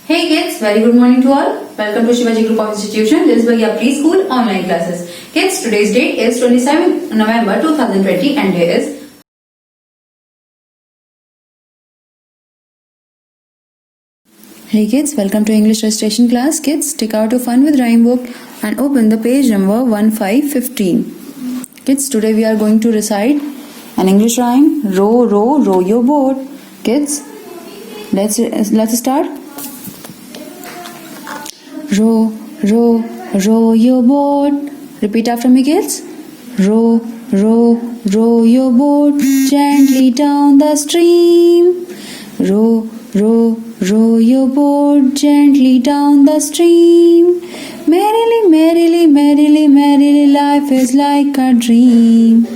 Hey kids, very good morning to all. Welcome to Shivaji Group of Institution. This is Bhaiya Preschool online classes. Kids, today's date is 27 November 2020 and day is Hey kids, welcome to English recitation class. Kids, take out your fun with rhyme book and open the page number 1515. Kids, today we are going to recite an English rhyme. Row, row, row your boat. Kids, let's start. Row, row, row your boat. Repeat after me, kids. Row, row, row your boat gently down the stream. Row, row, row your boat gently down the stream. Merrily, merrily, merrily, merrily, life is like a dream.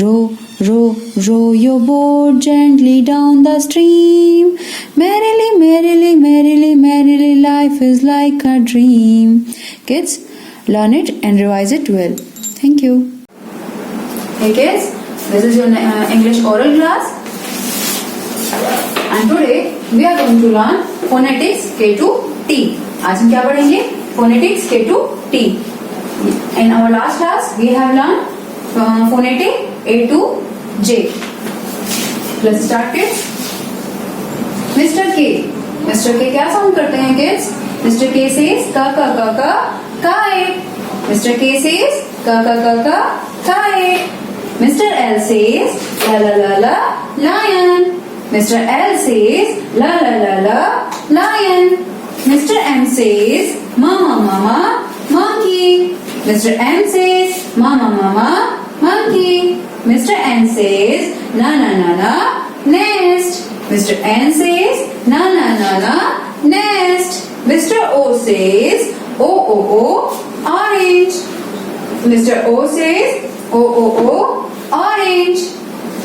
Row, row, row your boat gently down the stream. Merrily, merrily, merrily, merrily, life is like a dream. Kids, learn it and revise it well. Thank you. Hey kids, this is your English oral class. And today we are going to learn phonetics K to T. आज हम क्या पढ़ेंगे? Phonetics K to T. In our last class we have learned phonetic A to J. Let's start kids. Mr. K. Mr. K क्या sound करते हैं kids? Mr. K says ka kite. Mr. K says ka kite. Mr. L says la lion. Mr. L says la lion. Mr. M says mama monkey. Mr. M says mama monkey. Mr. N says na nest. Mr. N says na nest. Mr. O says o orange. Mr. O says o orange.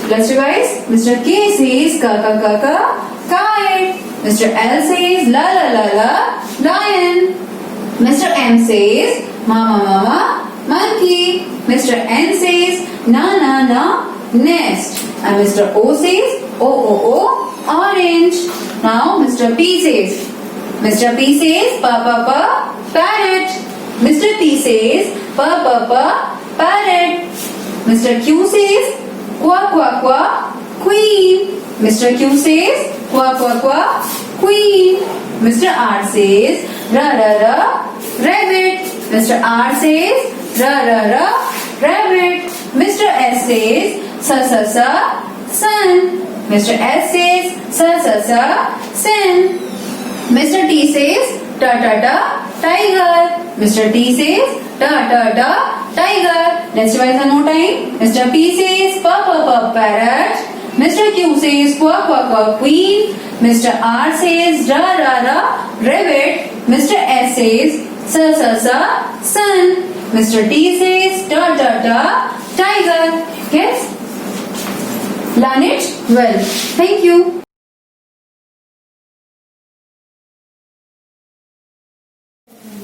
Let's revise. Mr. K says ka kite. Mr. L says la lion. Mr. M says mama monkey. Mr. N says na nest. And Mr. O says o orange. Now Mr. P says. Mr. P says pa parrot. Mr. T says pa parrot. Mr. Q says qua queen. Mr. Q says qua queen. Mr. R says ra rabbit. Mr. R says ra rabbit. Mr. S says sa sun. Mr. S says sa sun. Mr. T says ta tiger. Mr. T says ta tiger. Let's revise one more time. Mr. P says pa parrot. Mr. Q says qua queen. Mr. R says ra rabbit. Mr. S says sa sun. Mr. T says ta tiger. Yes? Learn it well. Thank you.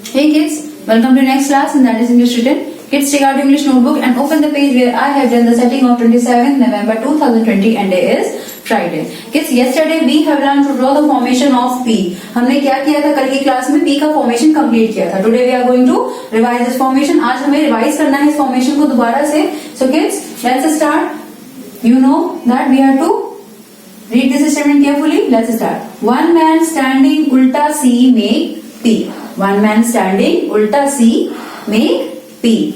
Hey kids, welcome to next class and that is English written. Kids, take out English notebook and open the page where I have done the setting of 27th November 2020 and day is Friday. Kids, yesterday we have learned to draw the formation of P. हमने क्या किया था कल की class में P का formation complete किया था. Today we are going to revise this formation. आज हमें रिवाइज करना है इस फॉर्मेशन को दोबारा से. So kids, let's start. You know that we have to read this statement carefully. Let's start. One man standing ulta C make P. One man standing ulta C make P.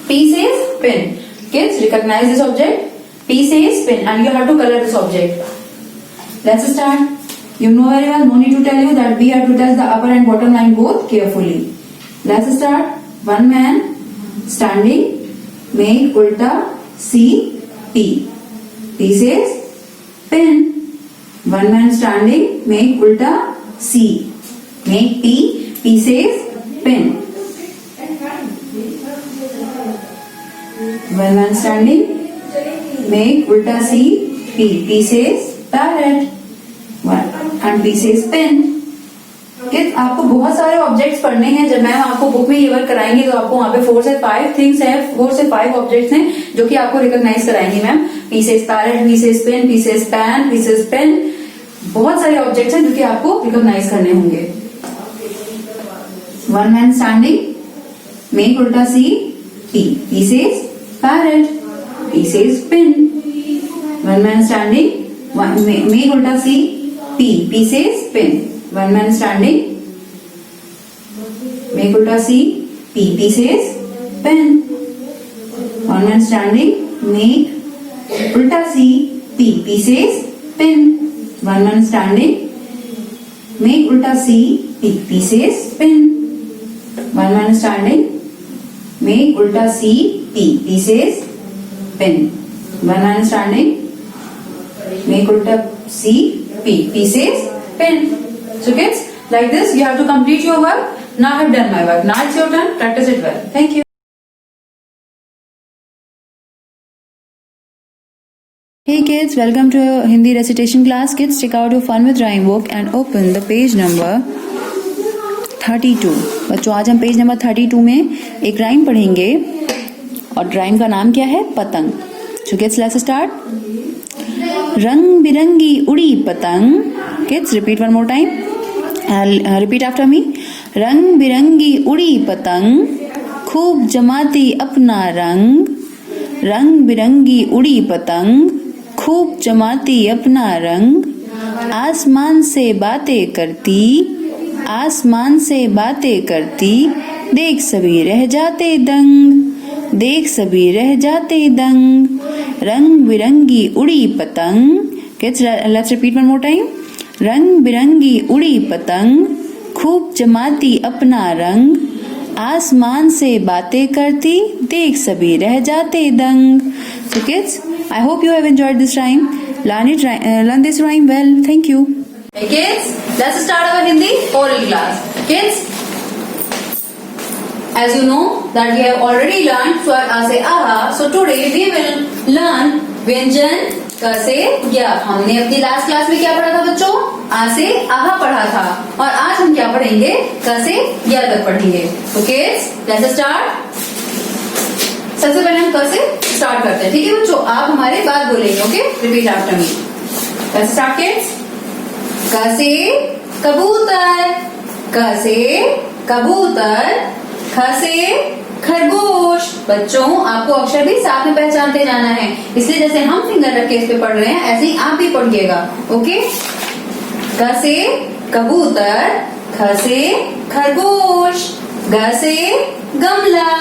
P says pen. Kids, recognize this object. P says pen and you have to color this object. Let's start. You know very well, no need to tell you that we have to test the upper and bottom line both carefully. Let's start. One man standing make ulta C P. P says pen. One man standing make ulta C make P. P says pen. One man standing make ulta C P. P says parrot. And P says pen. किस आपको बहुत सारे objects पढ़ने हैं. जब ma'am आपको book में ये वर्क कराएंगे तो आपको वहाँ पे 4 से 5 थिंग्स हैं, 4 से 5 ऑब्जेक्ट्स हैं जो कि आपको रिकॉग्नाइज कराएंगी ma'am. P says parrot, P says pen, P says pan, P says pen. बहुत सारे ऑब्जेक्ट्स हैं जो कि आपको रिकॉग्नाइज करने होंगे। वन मैन स्टैंडिंग, मेक उल्टा C P, P says parrot, P says pin. One man standing, make उल्टा C P, P says pin. One man standing, make उल्टा C P, P says pen. One man standing, make उल्टा C P, P says pin. One man standing, make उल्टा C P, P says pin. One man standing, make ulta C P, P says pen. One man standing, make ulta C P, P says pen. So kids, like this you have to complete your work. Now I have done my work. Now it's your turn. Practice it well. Thank you. Hey kids, welcome to Hindi recitation class. Kids, take out your fun with rhyme book and open the page number 32। बच्चों आज हम page number 32 में एक rhyme पढ़ेंगे और rhyme का नाम क्या है? पतंग। So kids let's start. रंग बिरंगी उड़ी पतंग। Kids repeat one more time, repeat after me. रंग बिरंगी उड़ी पतंग, खूब जमाती अपना रंग। रंग बिरंगी उड़ी पतंग, खूब जमाती अपना रंग। आसमान से बातें करती, आसमान से बातें करती, देख सभी रह जाते दंग, देख सभी रह जाते दंग। रंग बिरंगी उड़ी पतंग। Kids let's repeat one more time. रंग बिरंगी उड़ी पतंग, खूब जमाती अपना रंग। आसमान से बातें करती, देख सभी रह जाते दंग। So kids, I hope you have enjoyed this rhyme. Learn this rhyme well. Thank you. Hey kids, let's start our Hindi oral class. Kids, as you know that we have already learned स्वर आ से आहा, so today we will learn व्यंजन क से य। हमने अपनी last class में क्या पढ़ा था बच्चों? आ से आहा पढ़ा था और आज हम क्या पढ़ेंगे? क से य तक पढ़ेंगे। तो किड्स लेट्स स्टार्ट। सबसे पहले हम क से स्टार्ट करते हैं, ठीक है बच्चों? आप हमारे बाद बोलेंगे, okay? Repeat after me. Let's start kids. क से कबूतर, क से कबूतर। ख से खरगोश। बच्चों आपको अक्षर भी साथ में पहचानते जाना है, इसलिए जैसे हम फिंगर रख के इस पे पढ़ रहे हैं ऐसे ही आप भी पढ़िएगा, ओके? क से कबूतर, ख से खरगोश। ग से गमला,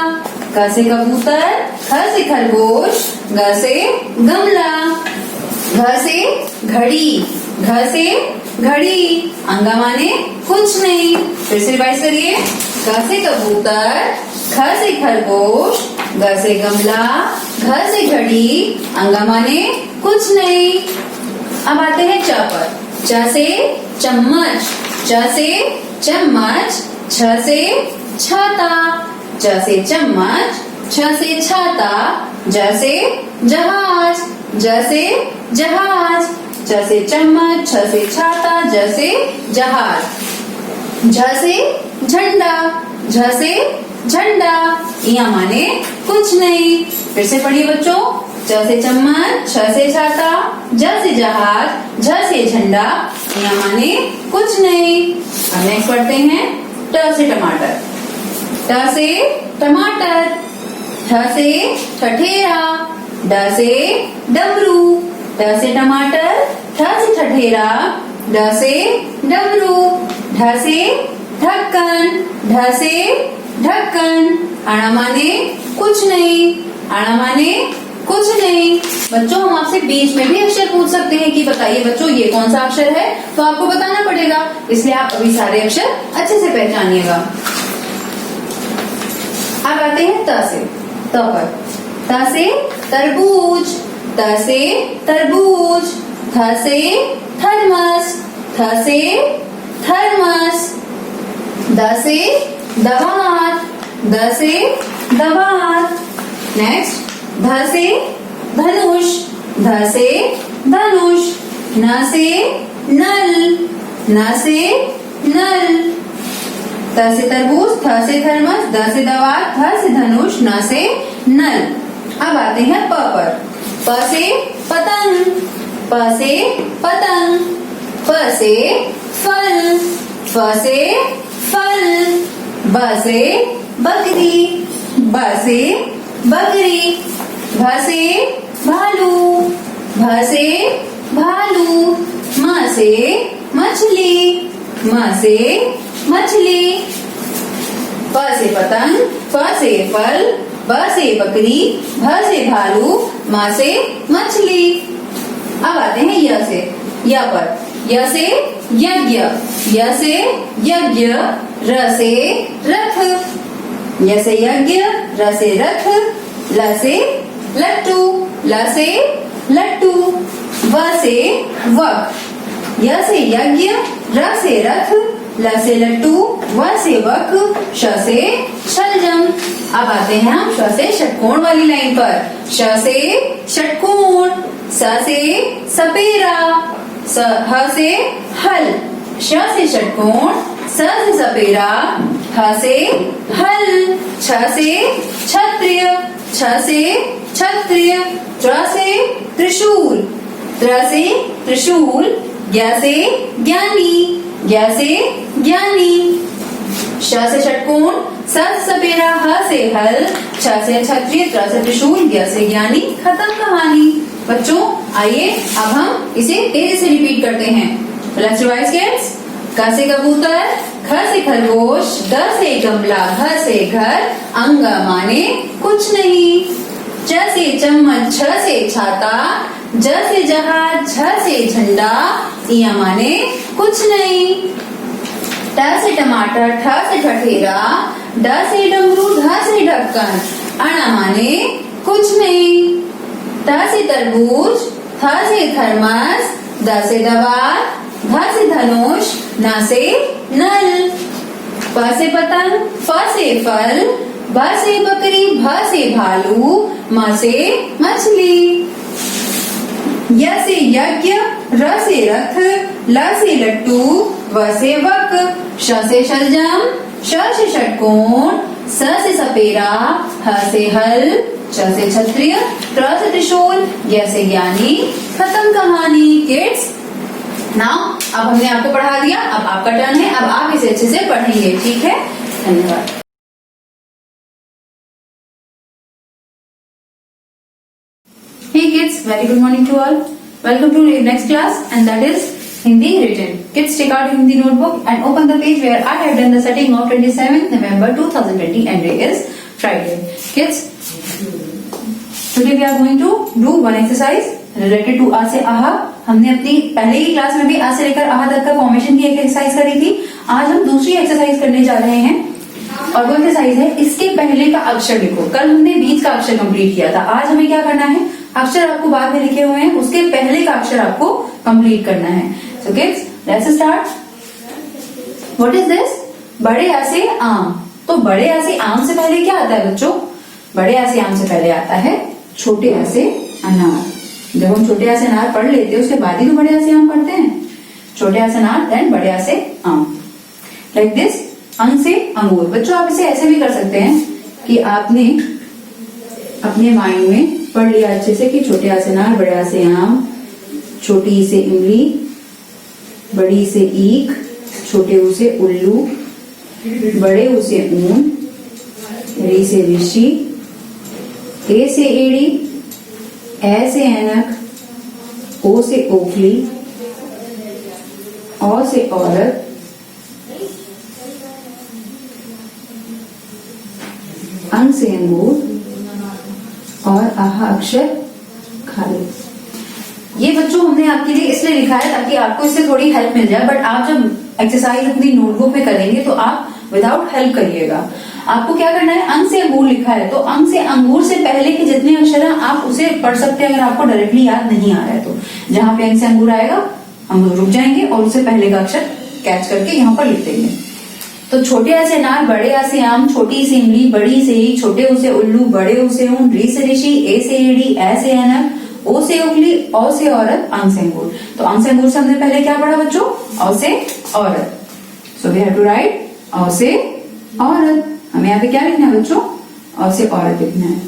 क से कबूतर, ख से खरगोश। ग से गमला। घ से घड़ी, घ से घड़ी। अंगा माने कुछ नहीं। फिर से रिवाइज करिए। क से कबूतर, ख से खरगोश। ग से गमला, घ से घड़ी। अंगा माने कुछ नहीं। अब आते हैं च पर। च से चम्मच, च से चम्मच। छ से छाता, च से चम्मच। छ से छाता। ज से जहाज, ज से जहाज। च से चम्मच, छ से छाता, ज से जहाज। झ से झंडा, झ से झंडा। यहाँ माने कुछ नहीं। फिर से पढ़िए बच्चों। च से चम्मच, छ से छाता, ज से जहाज, झ से झंडा। यहाँ माने कुछ नहीं। अब नेक्स्ट पढ़ते हैं ट से टमाटर। ट से टमाटर। ठ से ठठेरा। ड से डमरू। ट से टमाटर, ठ से ठठेरा। ड से डमरू। ढ से ढक्कन, ढ से ढक्कन। आना माने कुछ नहीं। आना माने कुछ नहीं। बच्चों हम आपसे बीच में भी अक्षर पूछ सकते हैं कि बताइए बच्चों ये कौन सा अक्षर है, तो आपको बताना पड़ेगा, इसलिए आप अभी सारे अक्षर अच्छे से पहचानिएगा। अब आते हैं त से। त पर। त से तरबूज, त से तरबूज। थ से थर्मस, थ से थर्मस। द से दवात, द से दवात। नेक्स्ट ध से धनुष, ध से धनुष। न से नल, न से नल। त से तरबूज, थ से थर्मस, द से दवात, ध से धनुष, न से नल। अब आते हैं प पर। प से पतंग, प से पतंग। फ से फल, फ से फल, ब से बकरी, ब से बकरी, भ से भालू, भ से भालू, म से मछली, म से मछली, प से पतंग, फ से फल, ब से बकरी, भ से भालू, म से मछली। अब आते हैं य से, य पर, य से यज्ञ, य से यज्ञ, र से रथ, य से यज्ञ, र से रथ, ल से लट्टू, ल से लट्टू, व से वक, य से यज्ञ, र से रथ, ल से लट्टू, व से वक, श से शलजम। अब आते हैं हम श से षटकोण वाली लाइन पर, श से षटकोण, स से सपेरा, ह से हल, श से षटकोण, स से सपेरा, ह से हल, छ से क्षत्रिय, छ से क्षत्रिय, त्र से त्रिशूल, त्र से त्रिशूल, ज्ञ से ज्ञानी, ज्ञ से ज्ञानी, श से षटकोण, स से सपेरा, ह से हल, छ से क्षत्रिय, त्र से त्रिशूल, ज्ञ से ज्ञानी। खत्म कहानी। बच्चों आइए अब हम इसे तेजी से रिपीट करते हैं। Let's revise kids. क से कबूतर, ख से खरगोश, ग से गमला, घ से घर, अंग माने कुछ नहीं, च से चम्मच, छ से छाता, ज से जहाज, झ से झंडा, इ माने कुछ नहीं, ट से टमाटर, ठ से ठठेरा, ड से डमरू, ध से ढक्कन, अण माने कुछ नहीं, त से तरबूज, थ से थर्मस, द से दवार, ध से धनुष, न से नल, प से पतंग, फ से फल, ब से बकरी, भ से भालू, म से मछली, य से यज्ञ, र से रथ, ल से लट्टू, व से वक, श से शलजम, श से षटकोण, स से सपेरा, ह से हल, च से क्षत्रिय, त्र से त्रिशूल, ज्ञ से ज्ञानी। खत्म कहानी किड्स। नाउ अब हमने आपको पढ़ा दिया, अब आपका टर्न है, अब आप इसे अच्छे से पढ़ेंगे, ठीक है। धन्यवाद। Hey kids, very good morning to all. Welcome to the next class, and that is Hindi written. Kids, take out your Hindi notebook and open the page where I have done the setting of 27th November 2020 and today is Friday. Kids, today we are going to do one exercise related to आ से आहा। हमने अपनी पहले ही class में भी आ से लेकर आहा तक का फॉर्मेशन की एक एक्सरसाइज करी थी। आज हम दूसरी एक्सरसाइज करने जा रहे हैं और वो एक्सरसाइज है इसके पहले का अक्षर लिखो। कल हमने बीच का अक्षर कंप्लीट किया था, आज हमें क्या करना है, अक्षर आपको बाद में लिखे हुए हैं, उसके पहले का अक्षर आपको कंप्लीट करना है। So kids, let's start. What is this? बड़े आ से आम। तो बड़े आ से आम से पहले क्या आता है बच्चों? बड़े आ से आम से पहले आता है छोटे आ से अनार। जब हम छोटे आ से अनार पढ़ लेते हैं उसके बाद ही तो बड़े आ से आम पढ़ते हैं। छोटे आ से अनार, देन बड़े आ से आम, लाइक दिस। अंग से अंगूर। बच्चों आप इसे ऐसे भी कर सकते हैं कि आपने अपने माइंड में पढ़ लिया अच्छे से कि छोटे आ से अनार, बड़े आ से आम, छोटी ई से इमली, बड़ी से ईख, छोटे ऊ से उल्लू, बड़े ऊ से ऊन, री से ऋषि, ए से एड़ी, ए से ऐनक, ओ से ओखली, औ से औरत, अंग से अंगूर और आहा अक्षर खाली। ये बच्चों हमने आपके लिए इसलिए लिखा है ताकि आपको इससे थोड़ी हेल्प मिल जाए, बट आप जब एक्सरसाइज अपनी नोटबुक में करेंगे तो आप विदाउट हेल्प करिएगा। आपको क्या करना है, अंग से अंगूर लिखा है तो अंग से अंगूर से पहले के जितने अक्षर हैं आप उसे पढ़ सकते हैं। अगर आपको डायरेक्टली याद नहीं आ रहा है तो जहां पे अंग से अंगूर आएगा हम रुक जाएंगे और उससे पहले का अक्षर कैच करके यहाँ पर लिख देंगे। तो छोटे आ से अनार, बड़े आ से आम, छोटी से इमली, बड़ी से ईख, छोटे ऊ से उल्लू, बड़े ऊ से ऊन, री से ऋषि, ए से एड़ी, ए से ऐनक, ओ से उंगली, औ से औरत, अंग से अंगूर। तो अंग से अंगूर से हमने पहले क्या पढ़ा बच्चों? औ से औरत। So we have to write औ से औरत। हमें यहाँ पे क्या लिखना है बच्चों? औ से औरत लिखना है।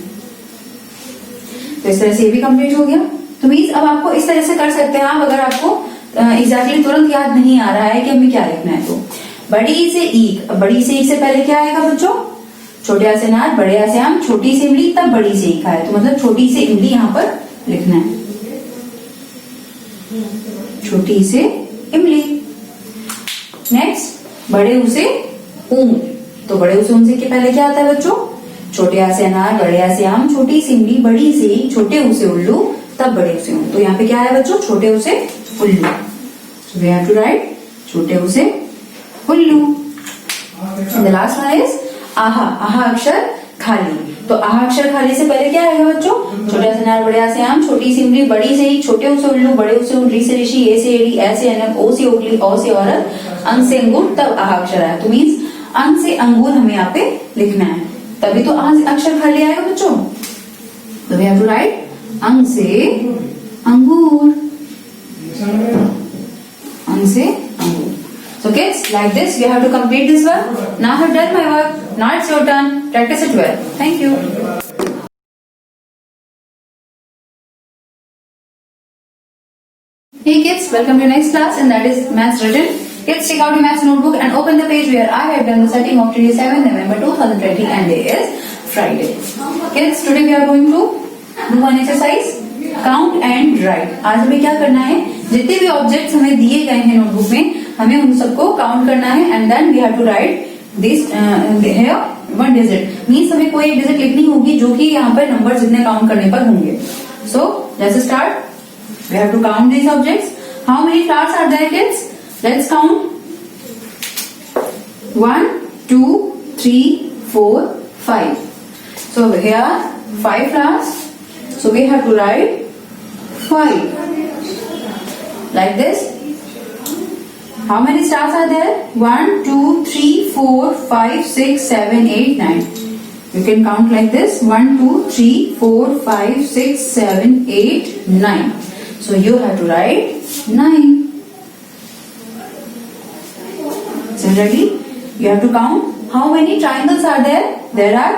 तो इस तरह से ये भी कंप्लीट हो गया। तो मीन्स अब आपको इस तरह से कर सकते हैं आप, अगर आपको एग्जैक्टली तुरंत याद नहीं आ रहा है कि हमें क्या लिखना है, तो बड़ी से ईक, बड़ी से ईक से पहले क्या आएगा बच्चों, छोटे आ से अनार, बड़े आ से आम, छोटी सी इमली, तब बड़ी से ईक आए, तो मतलब छोटी से इमली यहाँ पर लिखना है, छोटी से इमली। नेक्स्ट बड़े ऊ से ऊन, तो बड़े ऊ से ऊन से के पहले क्या आता है बच्चों, छोटे आ से अनार, बड़े आ से आम, छोटी सी इमली, बड़ी से ईक, छोटे ऊ से उल्लू, तब बड़े ऊ से ऊन, तो यहाँ पे क्या है बच्चों, छोटे ऊ से उल्लू, so we have to write छोटे ऊ से उल्लू। And the last one is आहा, आहा अक्षर खाली, तो आहा अक्षर खाली से पहले क्या आएगा बच्चों, छोटा से अनार, बड़े आ से आम, छोटी सी इमली, बड़ी से ईक, छोटे ऊ से उल्लू, बड़े ऊ से ऊन, री से ऋषि, ए से एड़ी, ए से अनक, ओ से ओगली, ओ से औरत, अंग से अंगूर, तब आहा अक्षर आया, तो मीन्स अंग से अंगूर हमें यहाँ पे लिखना है, तभी तो आहा अक्षर खाली आएगा बच्चों, तो वी हैव टू राइट अंग से अंगूर, अंग से अंगूर। So kids, like this you have to complete this work. Now I have done my work. Now it's your turn. Practice it well. Thank you. Hey kids, welcome to your next class, and that is Maths Written. Kids, take out your Maths notebook and open the page where I have done the setting of today 7 November 2020 and day is Friday. Kids, today we are going to do one exercise. Count and right. आज हमें क्या करना है, जितने भी objects हमें दिए गए हैं नोटबुक में, हमें उन सबको काउंट करना है and then we have to write this one digit, means हमें कोई एक डिजिट लिखनी होगी जो कि यहाँ पर नंबर जितने काउंट करने पर होंगे। So let's start, we have to count this objects. How many flowers are there kids, let's count 1 2 3 4 5। So here 5 flowers, so we have to write 5 like this. How many stars are there? 1 2 3 4 5 6 7 8 9. You can count like this, 1 2 3 4 5 6 7 8 9. So you have to write 9. Similarly, you have to count how many triangles are there. There are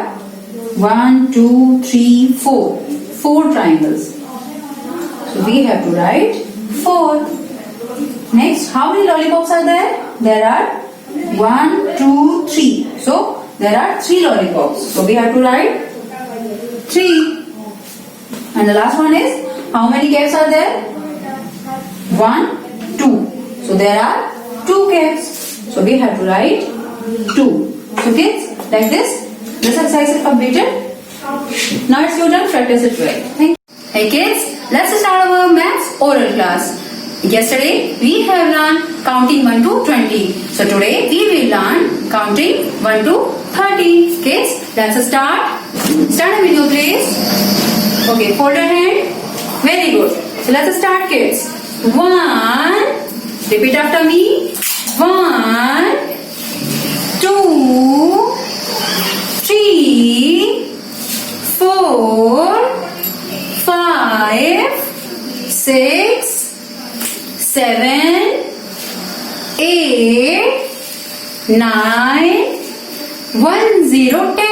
1 2 3 4 triangles. So we have to write 4. Next, how many lollipops are there? There are 1 2 3. So there are 3 lollipops. So we have to write 3. And the last one is, how many caps are there? 1 2. So there are 2 caps. So we have to write 2. So kids, like this exercise is completed. Now it's your turn, practice it well. Thank you. Hey kids, let's start our maths oral class. Yesterday we have learned counting 1 to 20. So today we will learn counting 1 to 30. Kids, let's start. Stand up in your place. Okay, fold your hand. Very good. So let's start kids. 1. Repeat after me. 1 2 3 4 5 6 7 8 9 1 0 10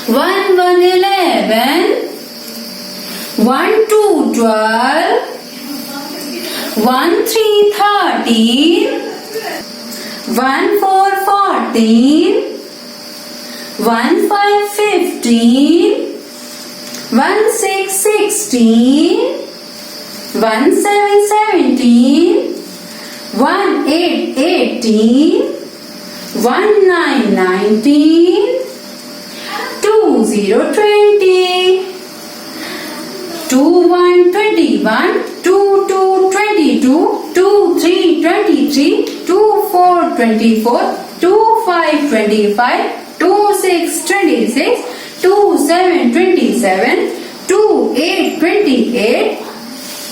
1 1 11 1 2 12 1 3 13 1 4 14 1 5 15 1 6 16 1 7 17 1 8 18 1 9 19 2 0 20 2 1 21 2 2 22 2 3 23 2 4 24 2 5 25 2 6 26 2 7 27 2 8 28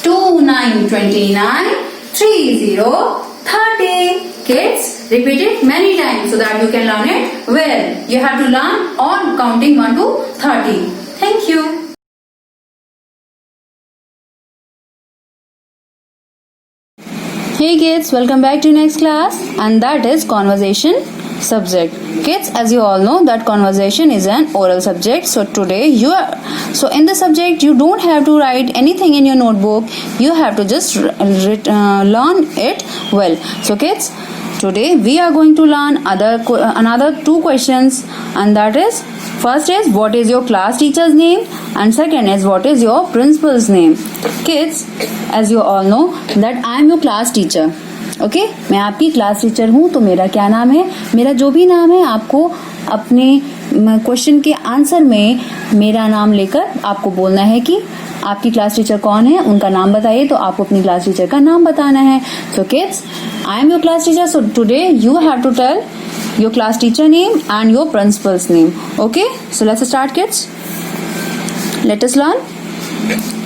2 9 29 3 0 30. Kids, repeat it many times so that you can learn it well. You have to learn on counting 1 to 30. Thank you. Hey kids, welcome back to next class, and that is conversation subject. Kids, as you all know that conversation is an oral subject. So today in this subject you don't have to write anything in your notebook. You have to just learn it well. So kids, today we are going to learn another two questions, and that is, first is what is your class teacher's name, and second is what is your principal's name. Kids, as you all know that I am your class teacher. Okay मैं आपकी class teacher हूँ. तो मेरा क्या नाम है, मेरा जो भी नाम है आपको अपने क्वेश्चन के आंसर में मेरा नाम लेकर आपको बोलना है कि आपकी क्लास टीचर कौन है, उनका नाम बताइए. तो आपको अपनी क्लास टीचर का नाम बताना है. So kids, I am your class teacher. So today you have to tell your class teacher name and your principal's name. Okay, so let's start, kids. Let us learn.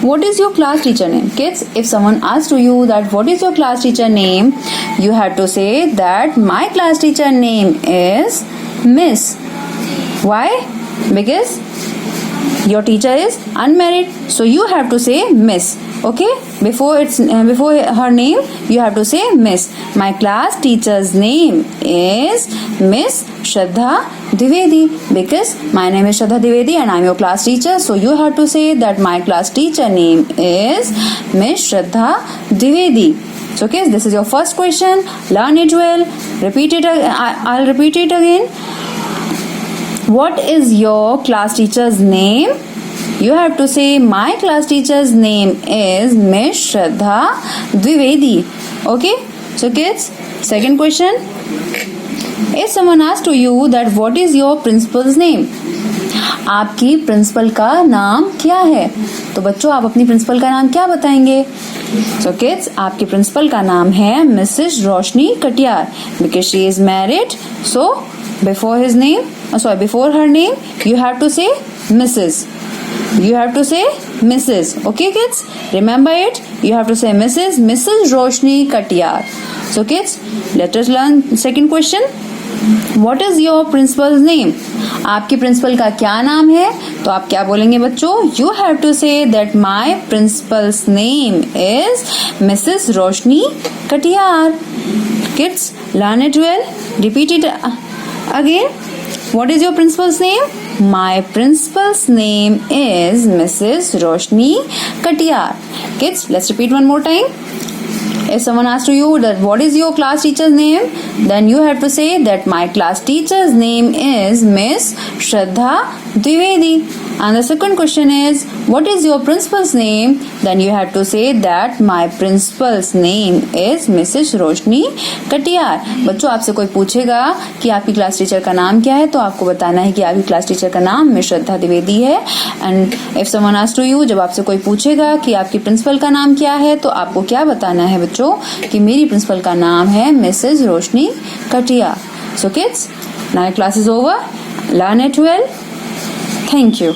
What is your class teacher name? Kids, if someone asks to you that what is your class teacher name, you have to say that my class teacher name is Miss. Why? Because your teacher is unmarried, so you have to say Miss. Okay, before her name you have to say Miss. My class teacher's name is Miss Shraddha Dwivedi, because my name is Shraddha Dwivedi and I am your class teacher. So you have to say that my class teacher name is Miss Shraddha Dwivedi. So okay, this is your first question. Learn it well. Repeat it. I'll repeat it again. What is your class teacher's name? You have to say my class teacher's name is Miss Shraddha Dwivedi. Okay, so kids, second question. If someone asks to you that what is your principal's name, आपकी principal का नाम क्या है, तो बच्चों आप अपनी principal का नाम क्या बताएंगे? So kids, आपकी प्रिंसिपल का नाम है Mrs Roshni Katiyar, because she is married. So before her name you have to say Mrs. You have to say Mrs. Okay kids, remember it. You have to say Mrs. Roshni Katiyar. So kids, let us learn second question. What is your principal's name? आपकी principal का क्या नाम है? तो आप क्या बोलेंगे बच्चों? You have to say that my principal's name is Mrs. Roshni Katiyar. Kids, learn it well. Repeat it again. What is your principal's name? My principal's name is Mrs. Roshni Katiyar. Kids, let's repeat one more time. If someone asks to you that what is your class teacher's name, then you have to say that my class teacher's name is Miss Shraddha Dwivedi. And the second question is, what is your principal's name? Then you have to say that my principal's name is Mrs. Roshni Katiyar. बच्चों आपसे कोई पूछेगा कि आपकी class teacher का नाम क्या है, तो आपको बताना है कि आपकी क्लास टीचर का नाम मिस श्रद्धा द्विवेदी है. And if someone asks to you, जब आपसे कोई पूछेगा कि आपकी प्रिंसिपल का नाम क्या है, तो आपको क्या बताना है बच्चों कि मेरी प्रिंसिपल का नाम है Mrs Roshni Katiyar. So kids, now class is over. Learn it well. Thank you.